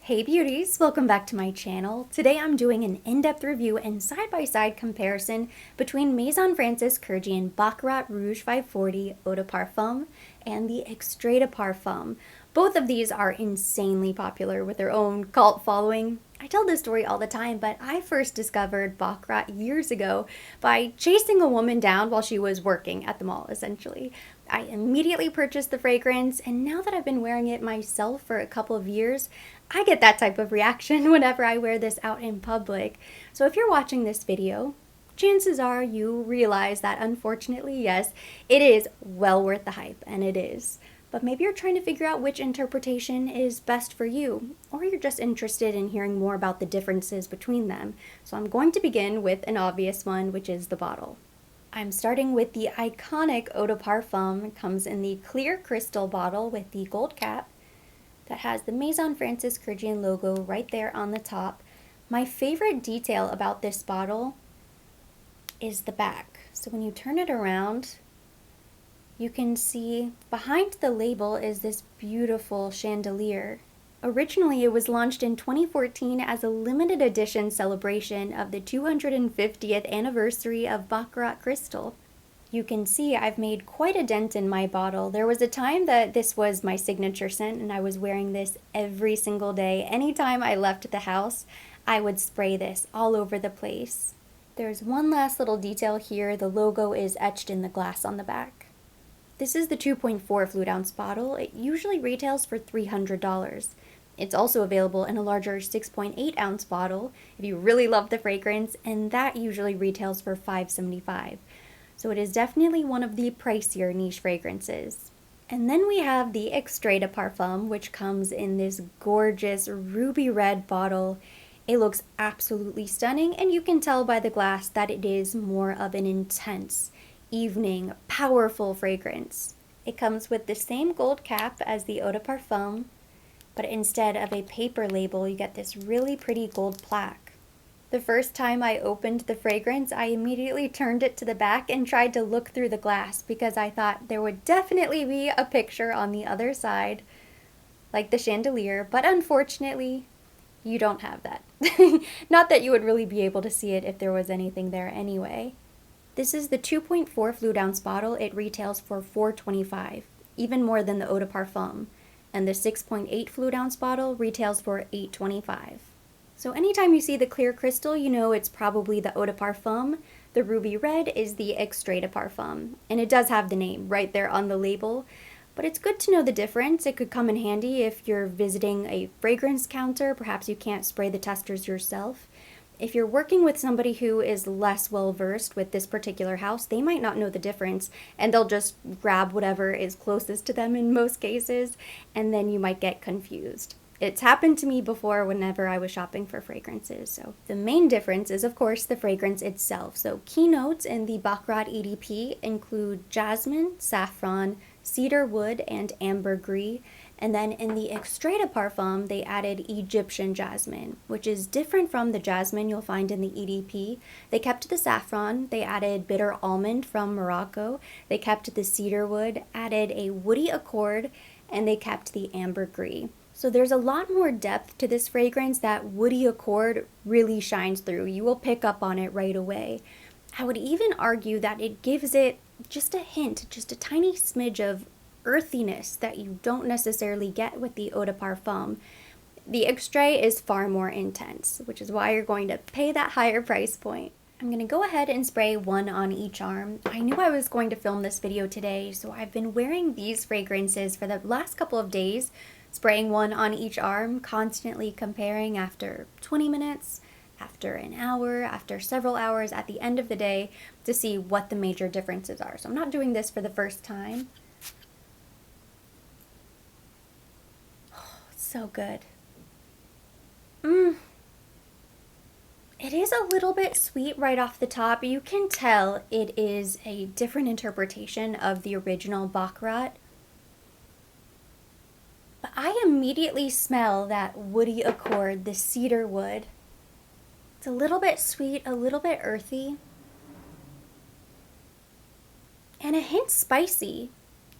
Hey beauties, welcome back to my channel. Today I'm doing an in-depth review and side-by-side comparison between Maison Francis Kurkdjian Baccarat Rouge 540 Eau de Parfum and the Extrait de Parfum. Both of these are insanely popular with their own cult following. I tell this story all the time, but I first discovered Baccarat years ago by chasing a woman down while she was working at the mall, essentially. I immediately purchased the fragrance, and now that I've been wearing it myself for a couple of years, I get that type of reaction whenever I wear this out in public. So if you're watching this video, chances are you realize that unfortunately, yes, it is well worth the hype, and it is. But maybe you're trying to figure out which interpretation is best for you, or you're just interested in hearing more about the differences between them. So I'm going to begin with an obvious one, which is the bottle. I'm starting with the iconic Eau de Parfum. It comes in the clear crystal bottle with the gold cap that has the Maison Francis Kurkdjian logo right there on the top. My favorite detail about this bottle is the back. So when you turn it around, you can see behind the label is this beautiful chandelier. Originally, it was launched in 2014 as a limited edition celebration of the 250th anniversary of Baccarat Crystal. You can see I've made quite a dent in my bottle. There was a time that this was my signature scent and I was wearing this every single day. Anytime I left the house, I would spray this all over the place. There's one last little detail here. The logo is etched in the glass on the back. This is the 2.4 fluid ounce bottle. It usually retails for $300. It's also available in a larger 6.8 ounce bottle if you really love the fragrance, and that usually retails for $575. So it is definitely one of the pricier niche fragrances. And then we have the Extrait de Parfum, which comes in this gorgeous ruby red bottle. It looks absolutely stunning, and you can tell by the glass that it is more of an intense, evening, powerful fragrance. It comes with the same gold cap as the Eau de Parfum, but instead of a paper label, you get this really pretty gold plaque. The first time I opened the fragrance, I immediately turned it to the back and tried to look through the glass because I thought there would definitely be a picture on the other side, like the chandelier, but unfortunately, you don't have that. Not that you would really be able to see it if there was anything there anyway. This is the 2.4 fluid ounce bottle. It retails for $425, even more than the Eau de Parfum. And the 6.8 fluid ounce bottle retails for $825. So anytime you see the clear crystal, you know it's probably the Eau de Parfum. The ruby red is the Extrait de Parfum, and it does have the name right there on the label. But it's good to know the difference. It could come in handy if you're visiting a fragrance counter. Perhaps you can't spray the testers yourself. If you're working with somebody who is less well versed with this particular house, they might not know the difference and they'll just grab whatever is closest to them in most cases, and then you might get confused. It's happened to me before whenever I was shopping for fragrances. So the main difference is, of course, the fragrance itself. So keynotes in the Baccarat EDP include jasmine, saffron, cedar wood, and ambergris. And then in the Extrait de Parfum, they added Egyptian jasmine, which is different from the jasmine you'll find in the EDP. They kept the saffron, they added bitter almond from Morocco, they kept the cedar wood, added a woody accord, and they kept the ambergris. So there's a lot more depth to this fragrance. That woody accord really shines through. You will pick up on it right away. I would even argue that it gives it just a hint, just a tiny smidge of earthiness that you don't necessarily get with the Eau de Parfum. The Extrait is far more intense, which is why you're going to pay that higher price point. I'm going to go ahead and spray one on each arm. I knew I was going to film this video today, so I've been wearing these fragrances for the last couple of days, spraying one on each arm, constantly comparing after 20 minutes, after an hour, after several hours at the end of the day to see what the major differences are. So I'm not doing this for the first time. Oh, it's so good. It is a little bit sweet right off the top. You can tell it is a different interpretation of the original Baccarat. But I immediately smell that woody accord, the cedar wood. It's a little bit sweet, a little bit earthy, and a hint spicy.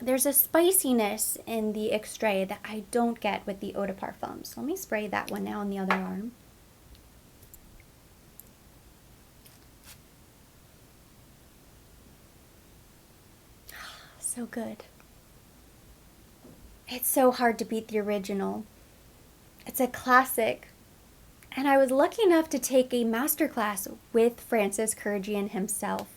there's a spiciness in the Extrait that I don't get with the Eau de Parfum. So let me spray that one now on the other arm. So good. It's so hard to beat the original. It's a classic. And I was lucky enough to take a masterclass with Francis Kurkdjian himself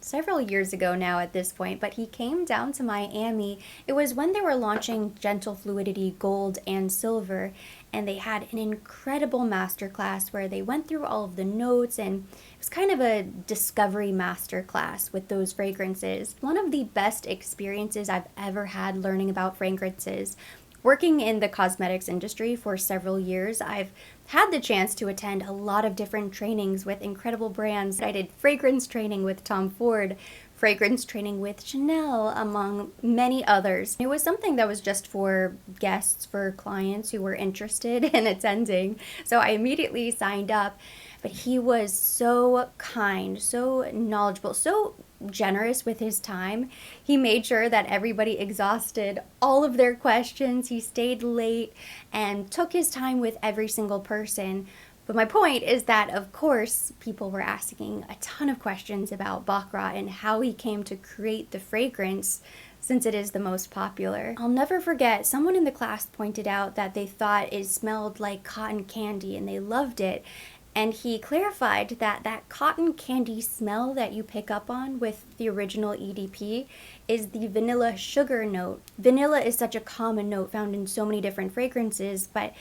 several years ago now at this point, but he came down to Miami. It was when they were launching Gentle Fluidity Gold and Silver, and they had an incredible masterclass where they went through all of the notes, and it was kind of a discovery masterclass with those fragrances. One of the best experiences I've ever had learning about fragrances. Working in the cosmetics industry for several years, I've had the chance to attend a lot of different trainings with incredible brands. I did fragrance training with Tom Ford, fragrance training with Chanel, among many others. It was something that was just for guests, for clients who were interested in attending. So I immediately signed up, but he was so kind, so knowledgeable, so generous with his time. He made sure that everybody exhausted all of their questions. He stayed late and took his time with every single person. But my point is that, of course, people were asking a ton of questions about Baccarat and how he came to create the fragrance, since it is the most popular. I'll never forget, someone in the class pointed out that they thought it smelled like cotton candy and they loved it. And he clarified that that cotton candy smell that you pick up on with the original EDP is the vanilla sugar note. Vanilla is such a common note found in so many different fragrances, but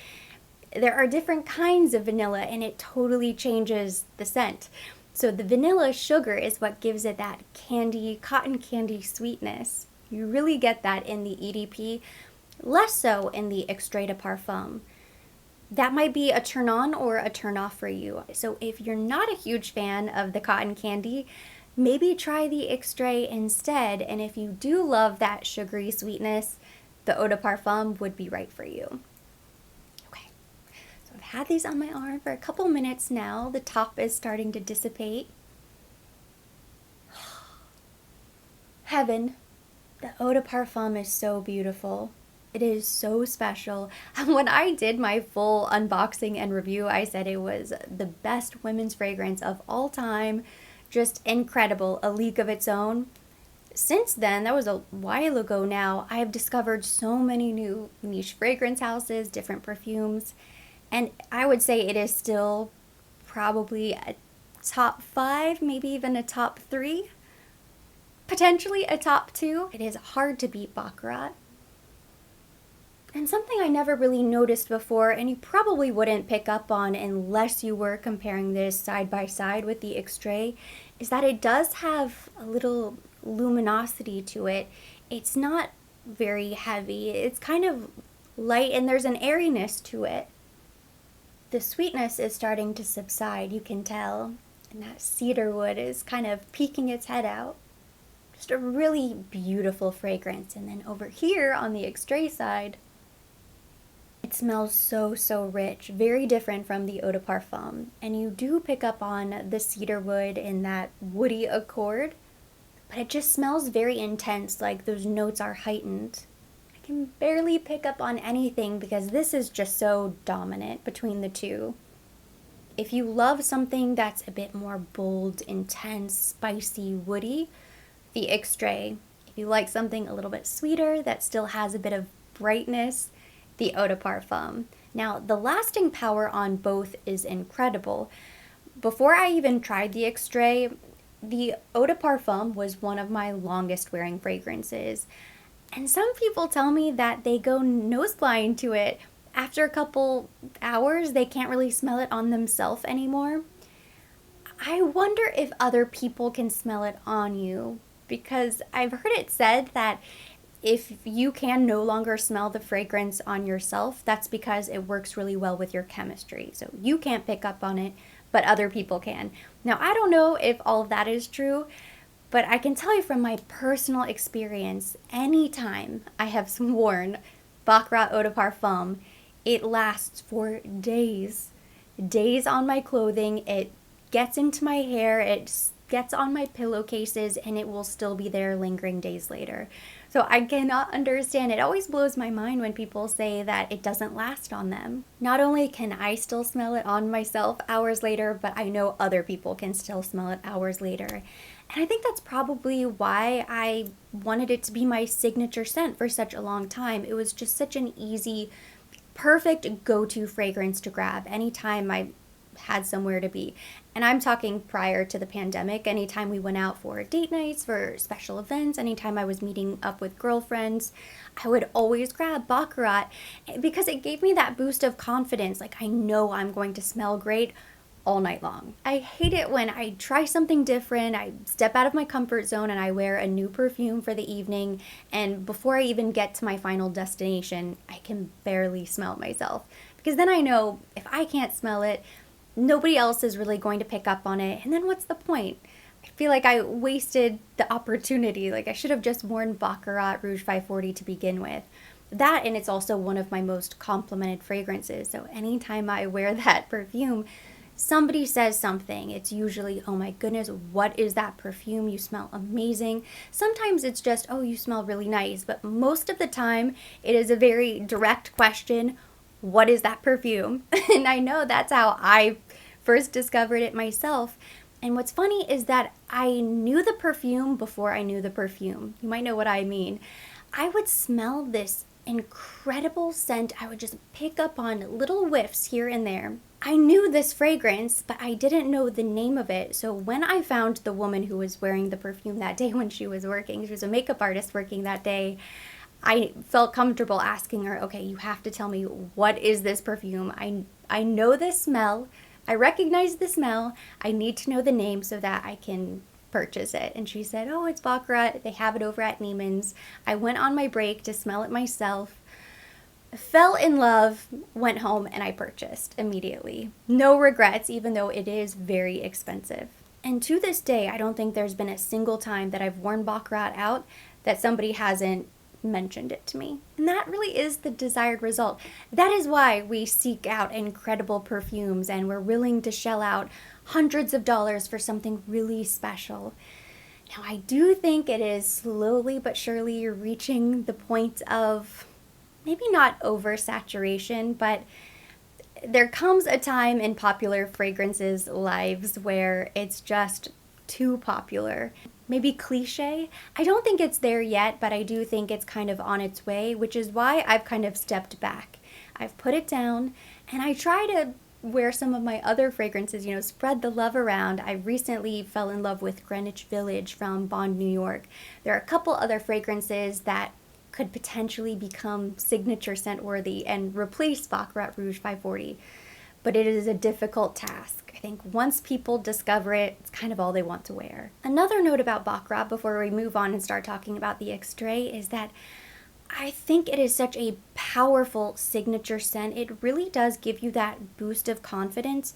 there are different kinds of vanilla and it totally changes the scent. So the vanilla sugar is what gives it that candy, cotton candy sweetness. You really get that in the EDP, less so in the Extrait de Parfum. That might be a turn on or a turn off for you. So if you're not a huge fan of the cotton candy, maybe try the Extrait instead. And if you do love that sugary sweetness, the Eau de Parfum would be right for you. Okay, so I've had these on my arm for a couple minutes now. The top is starting to dissipate. Heaven. The Eau de Parfum is so beautiful. It is so special. When I did my full unboxing and review, I said it was the best women's fragrance of all time. Just incredible, a league of its own. Since then, that was a while ago now, I have discovered so many new niche fragrance houses, different perfumes, and I would say it is still probably a top 5, maybe even a top 3, potentially a top 2. It is hard to beat Baccarat. And something I never really noticed before, and you probably wouldn't pick up on unless you were comparing this side by side with the Extrait, is that it does have a little luminosity to it. It's not very heavy. It's kind of light and there's an airiness to it. The sweetness is starting to subside, you can tell. And that cedar wood is kind of peeking its head out. Just a really beautiful fragrance. And then over here on the Extrait side, it smells so, so rich, very different from the Eau de Parfum. And you do pick up on the cedar wood in that woody accord, but it just smells very intense, like those notes are heightened. I can barely pick up on anything because this is just so dominant between the two. If you love something that's a bit more bold, intense, spicy, woody, the Extrait. If you like something a little bit sweeter that still has a bit of brightness, the Eau de Parfum. Now, the lasting power on both is incredible. Before I even tried the Extrait, the Eau de Parfum was one of my longest wearing fragrances. And some people tell me that they go nose blind to it. After a couple hours, they can't really smell it on themselves anymore. I wonder if other people can smell it on you, because I've heard it said that if you can no longer smell the fragrance on yourself, that's because it works really well with your chemistry. So you can't pick up on it, but other people can. Now, I don't know if all of that is true, but I can tell you from my personal experience, anytime I have worn Baccarat Eau de Parfum, it lasts for days. Days on my clothing, it gets into my hair, it gets on my pillowcases, and it will still be there lingering days later. So I cannot understand. It always blows my mind when people say that it doesn't last on them. Not only can I still smell it on myself hours later, but I know other people can still smell it hours later. And I think that's probably why I wanted it to be my signature scent for such a long time. It was just such an easy, perfect go-to fragrance to grab anytime I had somewhere to be. And I'm talking prior to the pandemic, anytime we went out for date nights, for special events, anytime I was meeting up with girlfriends, I would always grab Baccarat because it gave me that boost of confidence. Like, I know I'm going to smell great all night long. I hate it when I try something different, I step out of my comfort zone and I wear a new perfume for the evening, and before I even get to my final destination, I can barely smell myself. Because then I know if I can't smell it, nobody else is really going to pick up on it, and then what's the point? I feel like I wasted the opportunity. Like, I should have just worn Baccarat Rouge 540 to begin with. That, and it's also one of my most complimented fragrances, so anytime I wear that perfume, somebody says something. It's usually, oh my goodness, what is that perfume? You smell amazing. Sometimes it's just, oh, you smell really nice, but most of the time it is a very direct question. What is that perfume? And I know that's how I first discovered it myself. And what's funny is that I knew the perfume before I knew the perfume. You might know what I mean. I would smell this incredible scent. I would just pick up on little whiffs here and there. I knew this fragrance, but I didn't know the name of it. So when I found the woman who was wearing the perfume that day when she was working, she was a makeup artist working that day, I felt comfortable asking her, okay, you have to tell me, what is this perfume? I know this smell. I recognize the smell. I need to know the name so that I can purchase it. And she said, oh, it's Baccarat. They have it over at Neiman's. I went on my break to smell it myself. Fell in love, went home, and I purchased immediately. No regrets, even though it is very expensive. And to this day, I don't think there's been a single time that I've worn Baccarat out that somebody hasn't mentioned it to me. And that really is the desired result. That is why we seek out incredible perfumes and we're willing to shell out hundreds of dollars for something really special. Now, I do think it is slowly but surely reaching the point of maybe not oversaturation, but there comes a time in popular fragrances' lives where it's just too popular. Maybe cliche. I don't think it's there yet, but I do think it's kind of on its way, which is why I've kind of stepped back. I've put it down, and I try to wear some of my other fragrances, spread the love around. I recently fell in love with Greenwich Village from Bond, New York. There are a couple other fragrances that could potentially become signature scent worthy and replace Baccarat Rouge 540. But it is a difficult task. I think once people discover it, it's kind of all they want to wear. Another note about Baccarat before we move on and start talking about the Extrait is that I think it is such a powerful signature scent. It really does give you that boost of confidence.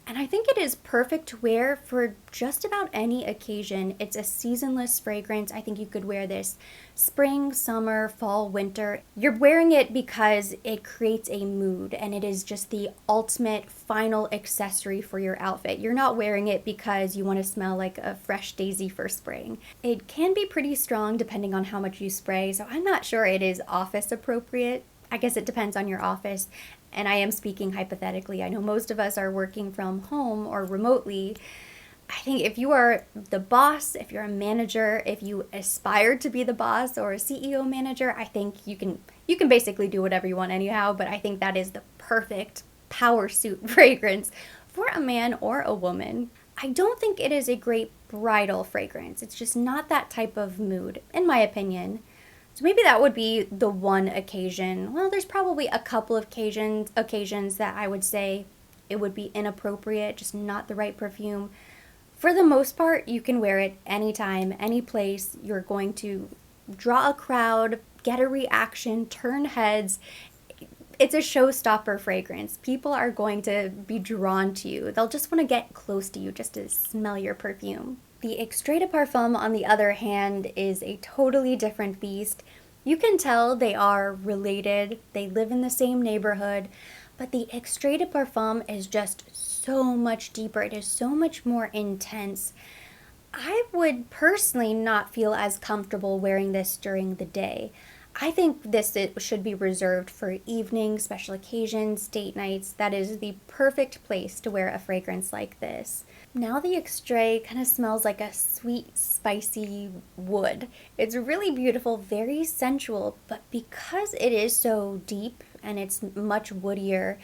And I think it is perfect to wear for just about any occasion. It's a seasonless fragrance. I think you could wear this spring, summer, fall, winter. You're wearing it because it creates a mood and it is just the ultimate final accessory for your outfit. You're not wearing it because you want to smell like a fresh daisy for spring. It can be pretty strong depending on how much you spray, so I'm not sure it is office appropriate. I guess it depends on your office. And I am speaking hypothetically. I know most of us are working from home or remotely. I think if you are the boss, if you're a manager, if you aspire to be the boss or a CEO manager, I think you can basically do whatever you want anyhow, but I think that is the perfect power suit fragrance for a man or a woman. I don't think it is a great bridal fragrance. It's just not that type of mood, in my opinion. So maybe that would be the one occasion. Well, there's probably a couple of occasions that I would say it would be inappropriate, just not the right perfume. For the most part, you can wear it anytime, any place. You're going to draw a crowd, get a reaction, turn heads. It's a showstopper fragrance. People are going to be drawn to you. They'll just want to get close to you just to smell your perfume. The Extrait de Parfum, on the other hand, is a totally different beast. You can tell they are related, they live in the same neighborhood, but the Extrait de Parfum is just so much deeper. It is so much more intense. I would personally not feel as comfortable wearing this during the day. I think it should be reserved for evenings, special occasions, date nights. That is the perfect place to wear a fragrance like this. Now the Extrait kind of smells like a sweet, spicy wood. It's really beautiful, very sensual, but because it is so deep and it's much woodier,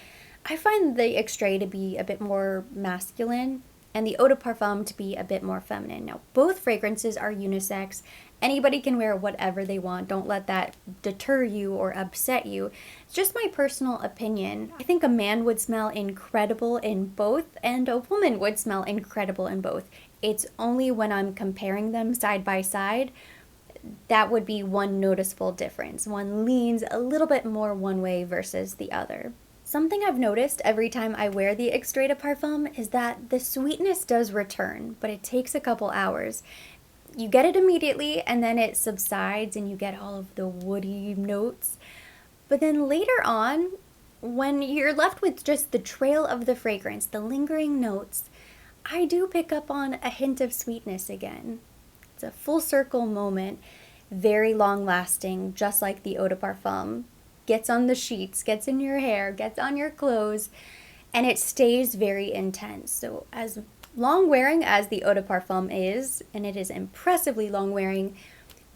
I find the Extrait to be a bit more masculine and the Eau de Parfum to be a bit more feminine. Now, both fragrances are unisex. Anybody can wear whatever they want. Don't let that deter you or upset you. It's just my personal opinion. I think a man would smell incredible in both, and a woman would smell incredible in both. It's only when I'm comparing them side by side that would be one noticeable difference. One leans a little bit more one way versus the other. Something I've noticed every time I wear the Extrait de Parfum is that the sweetness does return, but it takes a couple hours. You get it immediately and then it subsides and you get all of the woody notes. But then later on, when you're left with just the trail of the fragrance, the lingering notes, I do pick up on a hint of sweetness again. It's a full circle moment, very long lasting, just like the Eau de Parfum. Gets on the sheets, gets in your hair, gets on your clothes, and it stays very intense. So as long wearing as the Eau de Parfum is, and it is impressively long wearing,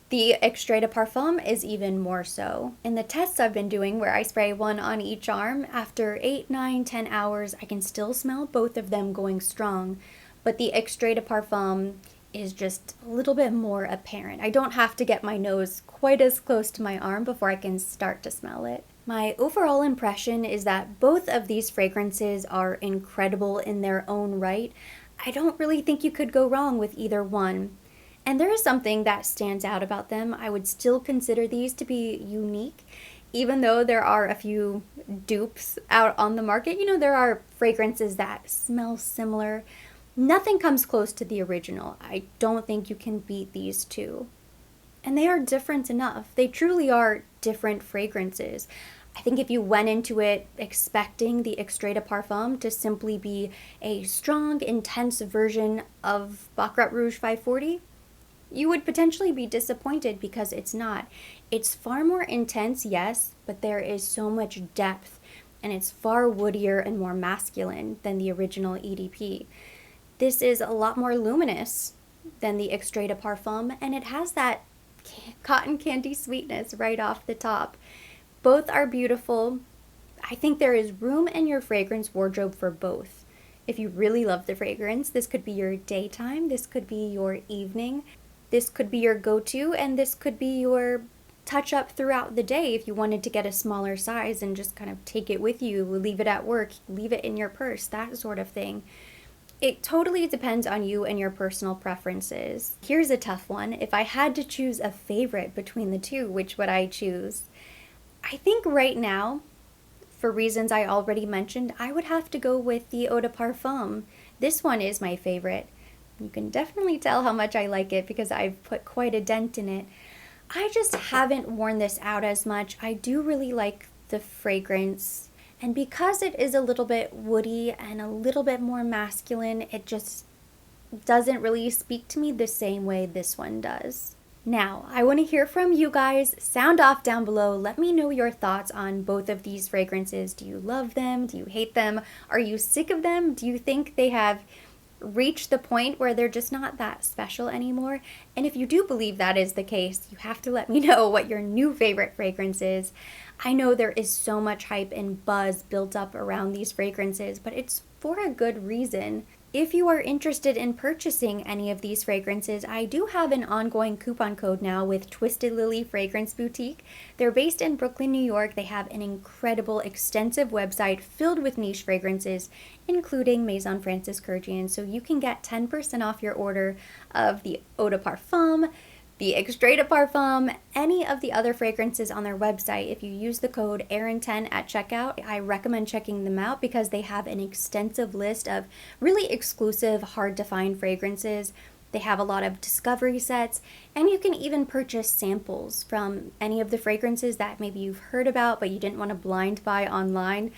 the Extrait de Parfum is even more so. In the tests I've been doing where I spray one on each arm, after 8, 9, 10 hours, I can still smell both of them going strong, but the Extrait de Parfum is just a little bit more apparent. I don't have to get my nose quite as close to my arm before I can start to smell it. My overall impression is that both of these fragrances are incredible in their own right. I don't really think you could go wrong with either one. And there is something that stands out about them. I would still consider these to be unique, even though there are a few dupes out on the market. You know, there are fragrances that smell similar. Nothing comes close to the original. I don't think you can beat these two. And they are different enough. They truly are different fragrances. I think if you went into it expecting the Extrait de Parfum to simply be a strong, intense version of Baccarat Rouge 540, you would potentially be disappointed because it's not. It's far more intense, yes, but there is so much depth, and it's far woodier and more masculine than the original EDP. This is a lot more luminous than the Extrait de Parfum, and it has that cotton candy sweetness right off the top. Both are beautiful. I think there is room in your fragrance wardrobe for both. If you really love the fragrance, this could be your daytime, this could be your evening, this could be your go-to, and this could be your touch-up throughout the day if you wanted to get a smaller size and just kind of take it with you, leave it at work, leave it in your purse, that sort of thing. It totally depends on you and your personal preferences. Here's a tough one. If I had to choose a favorite between the two, which would I choose? I think right now, for reasons I already mentioned, I would have to go with the Eau de Parfum. This one is my favorite. You can definitely tell how much I like it because I've put quite a dent in it. I just haven't worn this out as much. I do really like the fragrance. And because it is a little bit woody and a little bit more masculine, it just doesn't really speak to me the same way this one does. Now, I want to hear from you guys. Sound off down below. Let me know your thoughts on both of these fragrances. Do you love them? Do you hate them? Are you sick of them? Do you think they have reached the point where they're just not that special anymore? And if you do believe that is the case, you have to let me know what your new favorite fragrance is. I know there is so much hype and buzz built up around these fragrances, but it's for a good reason. If you are interested in purchasing any of these fragrances, I do have an ongoing coupon code now with Twisted Lily Fragrance Boutique. They're based in Brooklyn, New York. They have an incredible, extensive website filled with niche fragrances, including Maison Francis Kurkdjian. So you can get 10% off your order of the Eau de Parfum, the Extrait de Parfum, any of the other fragrances on their website. If you use the code Erin10 at checkout, I recommend checking them out because they have an extensive list of really exclusive, hard to find fragrances. They have a lot of discovery sets, and you can even purchase samples from any of the fragrances that maybe you've heard about but you didn't want to blind buy online.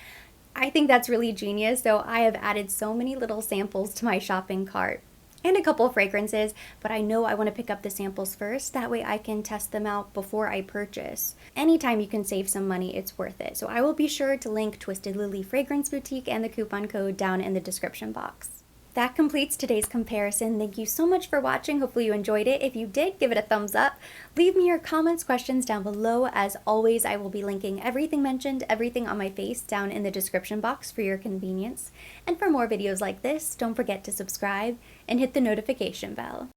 I think that's really genius, so I have added so many little samples to my shopping cart. and a couple fragrances, but I know I want to pick up the samples first. That way I can test them out before I purchase. Anytime you can save some money, it's worth it. So I will be sure to link Twisted Lily Fragrance Boutique and the coupon code down in the description box. That completes today's comparison. Thank you so much for watching. Hopefully you enjoyed it. If you did, give it a thumbs up. Leave me your comments, questions down below. As always, I will be linking everything mentioned, everything on my face down in the description box for your convenience. And for more videos like this, don't forget to subscribe and hit the notification bell.